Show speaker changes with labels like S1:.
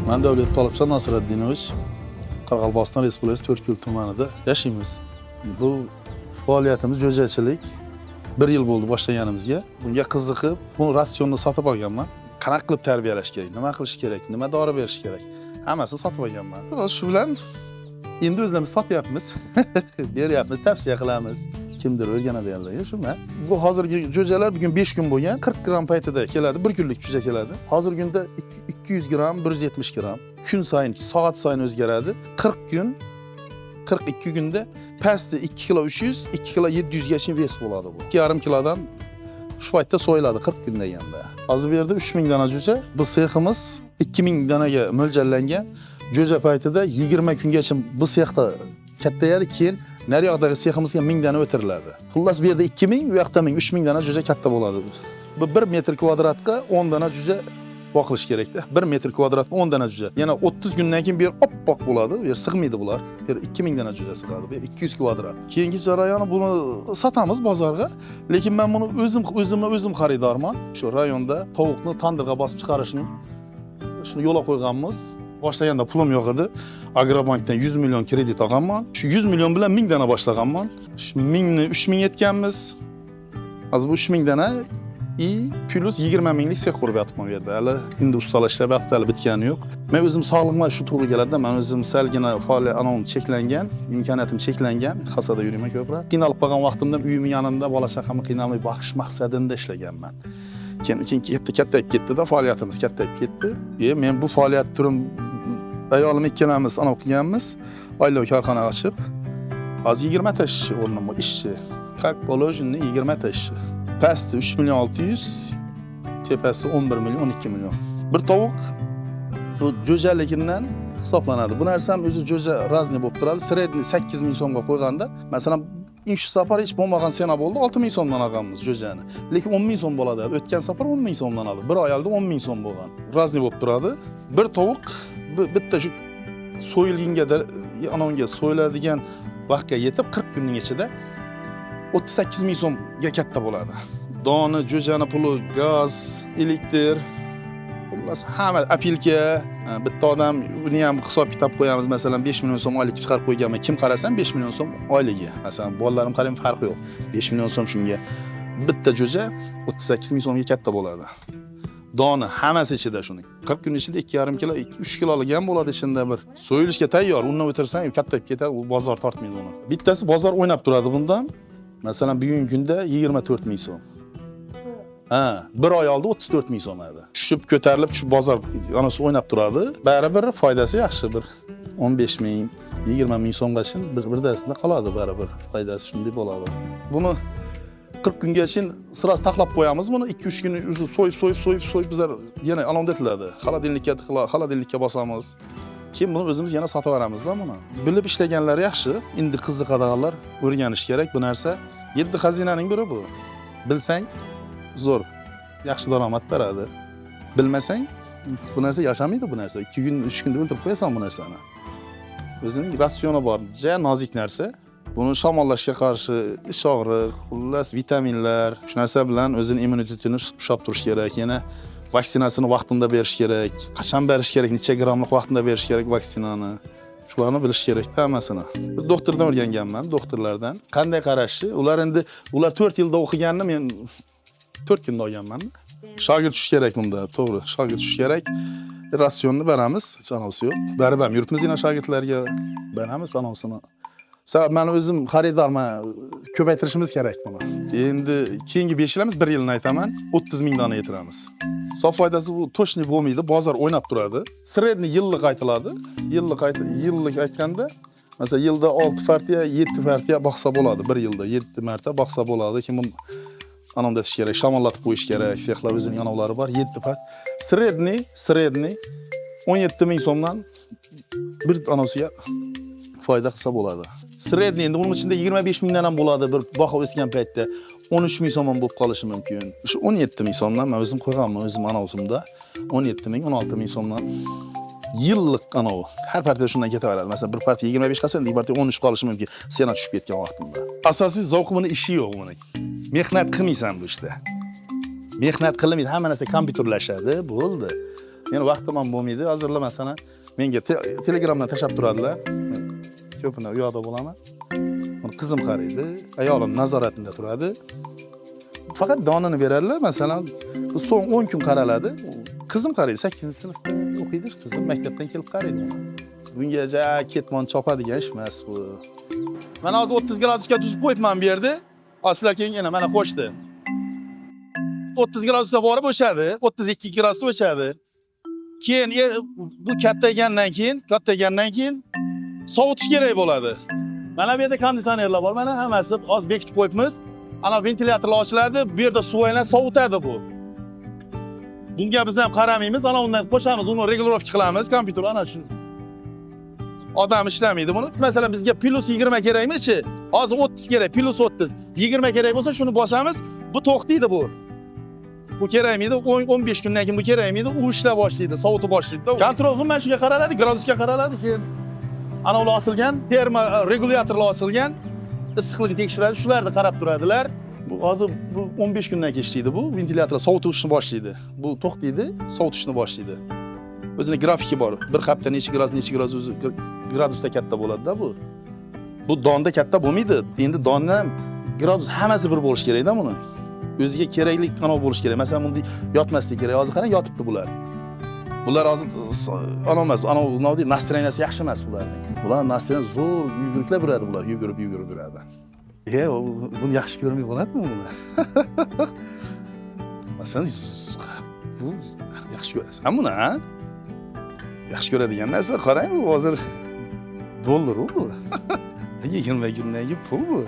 S1: Ben Davlet Talipcan Nasreddinoviç, Qoraqalpog'iston Respublikasi To'rtko'l tumanida yashaymiz. Bu faoliyatimiz jo'jachilik. 1 yil bo'ldi boshlaganimizga. Bunga qiziqib, bu ratsionni sotib olganman. Qanaqa qilib tarbiyalash kerak, nima qilish kerak, nima dori berish kerak, hammasini sotib olganman. Shu bilan endi o'zimiz sotyapmiz, beryapmiz, tavsiya qilamiz. Kimdir o'rganadiganlarga shumi. Bu hozirgi jo'jalar bugun 5 kun bo'lgan, 40 gram paytida keladi, 1 kunlik jo'ja keladi. Hozirgi kunda 200 gram, 170 gram. Kun sayin, soat sayin o'zgaradi. 40 kun, 42 kunda pasti 2 kilo 300, 2 kilo 700 gacha ves bo'ladi bu. 2,5 kilodan shu paytda so'yiladi 40 kun deganda. Hozir bu yerda 3000 dona jo'ja, bu seximiz 2000 donaga mo'ljallangan. Jo'ja paytida 20 kungacha bu sexda kattayadi, keyin nariyoqdagi seximizga 1000 dona o'tiriladi. Xullas bu yerda 2000, bu yoqda 1000, 3000 dona jo'ja katta bo'ladi. Bu 1 metr kvadratga 10 dona jo'ja boqilish kerakda. 1 metr kvadratga 10 dona jo'ja. Yana 30 kundan keyin bu yer oppoq bo'ladi. Bu yer sig'maydi bular. Bu yer 2000 dona jo'ja sig'adi. Bu yer 200 kvadrat. Keyingi jarayoni buni sotamiz bozorga. Lekin men buni o'zim xaridorman. Shu rayonda tovuqni tandirga bosib chiqarishning shuni yo'lga qo'yganmiz. Boshlaganda pulim yo'q edi. Agrobankdan 100 million kredit olganman. Shu 100 million bilan 1000 dona boshlaganman. Shu 1000 ni 3000 etganmiz. Hozir bu 3000 dona plus 20 minglik sex qurib yotibman bu yerda. Hali endi ustalashlar hali bitgani yo'q. Men o'zim sog'lig'imga shu to'g'ri keladi. Men o'zim salgina faoliyat cheklangan, imkoniyatim cheklangan, xasada yurayman ko'proq. Qiynalib qolgan vaqtimda uyimning yonida bola chaqamni qiynamay boqish maqsadida ishlaganman. Keyin kattayib ketdi-da, faoliyatimiz kattayib ketdi. Men bu faoliyat turim ayolim ikkalamiz anav qilganmiz. Oila korxona ochib, hozir 20 ta ishchi o'rnim bor, ishchi. Как положено 20 ta ishchi. Pasti 3 milyon 600, tepasi 11 milyon 12 milyon. Bir tovuq bu jo'jaligidan hisoblanadi. Bu narsa ham o'zi jo'ja razni bo'lib turadi. Sredni 8 ming so'mga qo'yganda, masalan, shu safar hech bo'lmagan sena bo'ldi, 6 ming so'mdan olganmiz jo'jani. Lekin 10 ming so'm bo'ladi. O'tgan safar 10 ming so'mdan oldi. Bir oy oldin 10 ming so'm bo'lgan. Razni bo'lib turadi. Bir tovuq bitta shu so'yilganga anonga so'yiladigan vaqtga yetib 40 kunning ichida 38 ming so'mga katta bo'ladi. Doni, jo'jani puli, gaz, elektr, xullas hamma apilka, bitta odam buni ham hisob kitob qo'yamiz. Masalan, 5 million so'm oylik chiqarib qo'yganman. Kim qarasam 5 million so'm oyligi. Masalan, bolalarim qarang farqi yo'q. 5 million so'm shunga. Bitta jo'ja 38 ming so'mga katta bo'ladi. Doni hammasi ichida shuning. 40 kun ichida 2,5 kilo, 3 kilolik ham bo'ladi ichida bir. So'yilishga tayyor. Undan o'tirsang kattayib ketadi, u bozor tortmaydi uni. Bittasi bozor o'ynab turadi bundan. Masalan, bugungi kunda 24 ming so'm. Bir oy oldi 34 ming so'm edi. Tushib ko'tarilib, shu bozor anasi o'ynab turadi. Baribir foydasi yaxshi, bir 15 ming, 20 ming so'mgacha birdasida qoladi baribir. Foydasi shunday bo'ladi. Buni 40 kungacha siras taqlab qo'yamiz. Buni 2-3 kun so'yib bizlar yana alomda etiladi. Xolodilnikka bosamiz. Keyin buni o'zimiz yana sotib beramiz-da buni. Bilib ishlaganlar yaxshi, endi qiziqadiganlar o'rganish kerak bu narsa. 7 xazinaning biri bu. Bilsang zo'r, yaxshi daromad beradi. Bilmasang bu narsa yashamaydi bu narsa. 2 kun, 3 kunda o'ldirib qo'yasan bu narsani. O'zining ratsioni bor, juda nozik narsa. Buni shamollashga qarshi ish og'riq, xullas vitaminlar, shu narsa bilan o'zining immunitetini ushlab turish kerak. Yana vaksinasini vaqtida berish kerak. Qachon berish kerak, necha grammlik vaqtida berish kerak vaksinani. Shularni bilish kerak hammasini. Bir doktordan o'rganganman, doktorlardan. Qanday qarashi? Ular 4 yilda o'qiganini men 4 kunda olganman. Shogird tush kerak bunda, to'g'ri. Shogird tush kerak. Ratsionni beramiz, sanosi yo'q. Baribir yurtimiz yana shogirdlarga beramiz sanosini. Sabab men o'zim xaridorman, ko'paytirishimiz kerak buni. Endi keyingi 5 yilimiz 1 yilni aytaman, 30 ming dona yetiramiz. Sof foydasi bu to'shni bo'lmaydi, bozor o'ynab turadi. Sredni yillik aytiladi. Yillik aytganda, masalan, yilda 6 partiya, 7 partiya boqsa bo'ladi. 1 yilda 7 marta boqsa bo'ladi. Kim anonda etish kerak, shamollatib qo'yish kerak. Sexlar o'zining anovlari bor, 7 part. Sredni 17 ming so'mdan bir anosiga foyda qilsa bo'ladi. Sredni endi uning ichida 25 mingdan ham bo'ladi, bir baho o'sgan paytda 13 ming so'm ham bo'lib qolishi mumkin. Shu 17 ming so'mdan men o'zim qo'yganman, o'zim anosimda 17 ming, 16 ming so'mdan yillik anovi. Har partiya shundan ketaveradi. Masalan, bir partiya 25 qolsa, bir partiya 13 qolishi mumkin. Sena tushib ketgan vaqtimda. Asosiy zavq buni ishi yo'q buni. Mehnat qilmaysan bu ishda. Mehnat qilmaydi, hamma narsa kompyuterlashadi, bo'ldi. Meni vaqtim ham bo'lmaydi. Hozirlar masalan menga Telegramdan tashab turadilar. Ko'pini u yoqda bo'laman. Uni qizim qaraydi, ayolim nazoratida turadi. Faqat donini beradilar. Masalan, so'ng 10 kun qaraladi. Qizim qaraydi, 8-sinfda o'qiydi. Qizim maktabdan kelib qaraydi. Bunga ketmon chopadigan ish emas bu. Mana hozir 30 gradusga tuzib qo'yibman bu yerda. Aslar keyin yana mana qo'shdi. 30 gradusga borib o'chadi, 32 gradusda o'chadi. Keyin bu kattaygandan keyin sovutish kerak bo'ladi. Mana bu yerda konditsionerlar bor, mana hammasi hozir bekitib qo'yibmiz. Ana ventilyatorlar ochiladi, bu yerda suvaylar sovutadi bu. Bunga biz ham qaramaymiz, ana undan qo'shamiz, uni regulirovka qilamiz, kompyuter ana shu. Odam ishlamaydi buni. Masalan, bizga plus 20 kerakmi-chi? Hozir 30 kerak, plus 30. 20 kerak bo'lsa, shuni bosamiz, bu to'xtaydi bu. Bu kerakmaydi, 15 kundan keyin bu kerakmaydi, u ishlab boshlaydi, sovutib boshlaydi. Kontrol qilmay shunga qaraladi, gradusga qaraladi, keyin ana ular osilgan, termo regulyatorlar osilgan, issiqlikni tekshiradi, shularni qarab turadilar. Bu hozir bu 15 kundan keyin ishlaydi bu, ventilyatorlar sovutishni boshlaydi. Bu to'xtaydi, sovutishni boshlaydi. O'zining grafiki bor. Bir hafta necha gradus o'zi gradusda katta bo'ladi-da bu. Bu donda katta bo'lmaydi. Endi donni ham gradus hammasi bir bo'lish kerak-da buni. O'ziga kerakli qanot bo'lish kerak. Masalan, bunday yotmaslik kerak. Hozir qarang, yotibdi bular. Bular hozir ana emas, ana navdi настроенияsi yaxshi emas bularning. Bular настроение zo'r yuguriklar yuradi bular, yugurib yuradi. Buni yaxshi ko'rmay bo'ladimi buni? Masalan, bu yaxshi ko'rasan buni, ha? Yaxshi ko'radigan narsa, qarang bu hozir dollar bu. 20 kundan pul bu.